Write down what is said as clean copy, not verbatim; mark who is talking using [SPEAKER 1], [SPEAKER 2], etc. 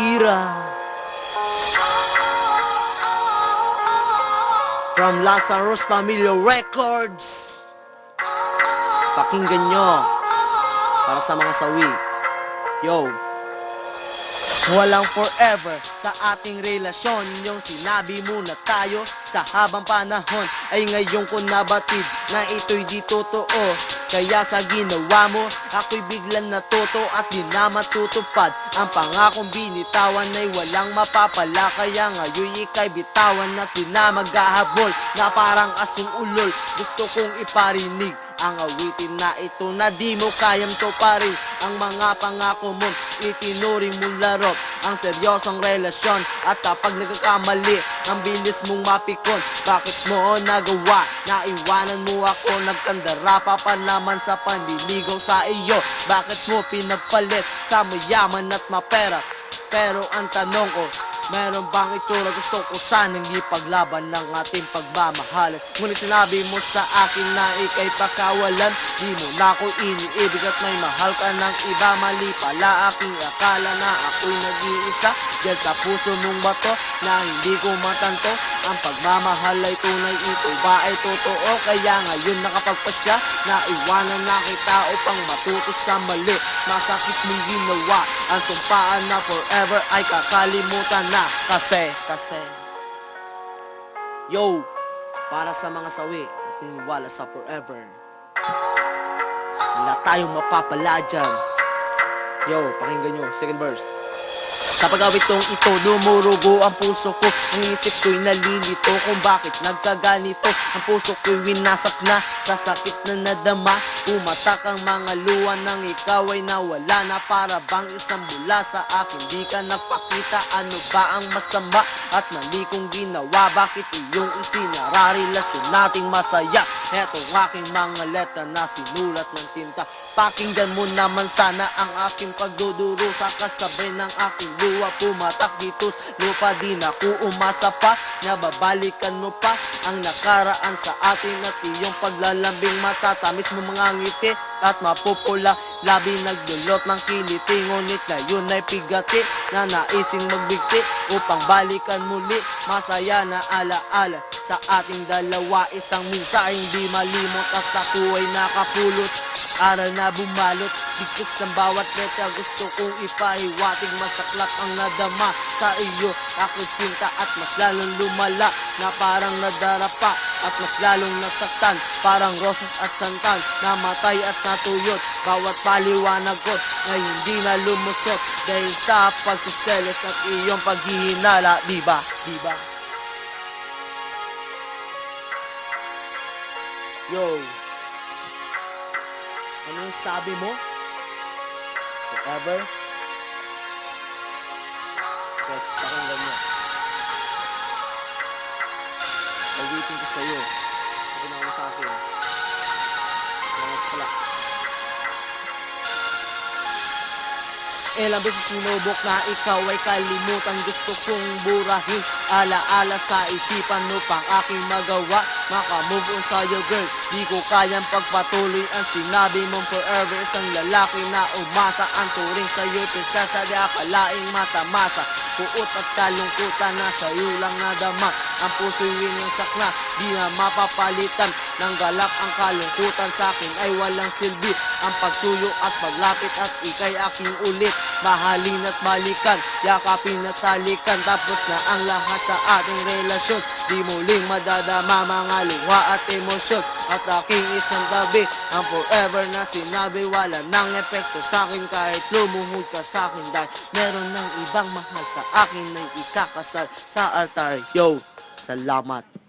[SPEAKER 1] Shakira from Lazarus Familia Records. Pakinggan nyo para sa mga sawi. Yo, walang forever sa ating relasyon. Yung sinabi mo na tayo sa habang panahon ay ngayon ko nabatid na ito'y di totoo. Kaya sa ginawa mo, ako'y biglang natuto at di na matutupad. Ang pangakong binitawan ay walang mapapala. Kaya ngayon ika'y bitawan at di na maghahabol na parang asong ulol. Gusto kong iparinig ang awitin na ito na di mo kayang tuparin. Ang mga pangako mo, itinuring mong laro ang seryosong relasyon. At kapag nagkakamali, ang bilis mong mapikon. Bakit mo nagawa? Naiwanan mo ako, nagkandara pa naman sa panliligaw sa iyo. Bakit mo pinagpalit sa mayaman at mapera? Pero ang tanong ko, meron bang itsura? Gusto ko sanang ipaglaban ng ating pagmamahalan. Ngunit sinabi mo sa akin na ika'y pakawalan. Di mo na ako iniibig at may mahal ka ng iba. Mali pala aking akala na ako'y nag-iisa. Diyan sa puso mong bato na hindi ko matanto. Ang pagmamahal ay tunay, ito ba ay totoo? Kaya ngayon nakapagpasya na iwanan na kita upang matuto sa mali. Masakit mong ginawa, ang sumpaan na forever ay kakalimutan na. Kasi yo, para sa mga sawi at tiniwala sa forever, wala tayong mapapala dyan. Yo, pakinggan nyo, second verse. Sa pag-awit kong ito, dumurugo ang puso ko. Ang isip ko'y nalilito kung bakit nagkaganito. Ang puso ko'y winasak na, sa sakit na nadama. Pumatak ang mga luha nang ikaw ay nawala na. Para bang isang bula sa akin, di ka nagpakita. Ano ba ang masama at mali kong ginawa? Bakit iyong isinara relasyon nating masaya? Eto aking mga letra na sinulat ng tinta. Pakinggan mo naman sana ang aking pagdudurusa. Kasabay ng aking luha, pumatak dito lupa. Di na ako umasa pa na babalikan mo pa ang nakaraan sa atin. At iyong paglalambing matatamis mo mga ngiti at mapupula labi nagdulot ng kiliti. Ngunit ngayon ay pigati na naising magbigti upang balikan muli. Masaya na alaala sa ating dalawa, isang mensaheng di malimot. At ako ay nakapulot, aral na bumalot, bigkas ng bawat letra. Gusto kong ipahiwatig, masaklap ang nadama sa iyo. Ako sinta at mas lalong lumala na parang nadarapa. At mas lalong nasaktan, parang rosas at santan, namatay at natuyot. Bawat paliwanag ko na hindi na lumusot dahil sa pagsiselos at iyong paghihinala. Diba? Yo, anong sabi mo? Forever? Yes, pakinggan mo. Awitin ko sa'yo. Ginawa mo sa akin. Salamat pala. Ilang beses sinubok na ikaw ay kalimutan. Gusto kong burahin alaala sa isipan upang aking magawa. Makamove on sa'yo girl, di ko kayang pagpatuloy ang sinabi mong forever. Isang lalaki na umasa, ang turing sa'yo prinsesa. Di akalaing matamasa, puot at kalungkutan na sa'yo lang nadama. Ang puso'y winagsak na, di na mapapalitan ng galak. Ang kalungkutan sa'kin ay walang silbi. Ang pagsuyo at paglapit at ika'y aking ulit. Mahalin at balikan, yakapin at talikan. Tapos na ang lahat sa ating relasyon. Di muling madadama mga luha at emosyon. At aking isang tabi, ang forever na sinabi wala nang epekto sa'kin. Kahit lumuhod ka sa'kin dahil meron ng ibang mahal sa akin na ikakasal sa altar. Yo, salamat.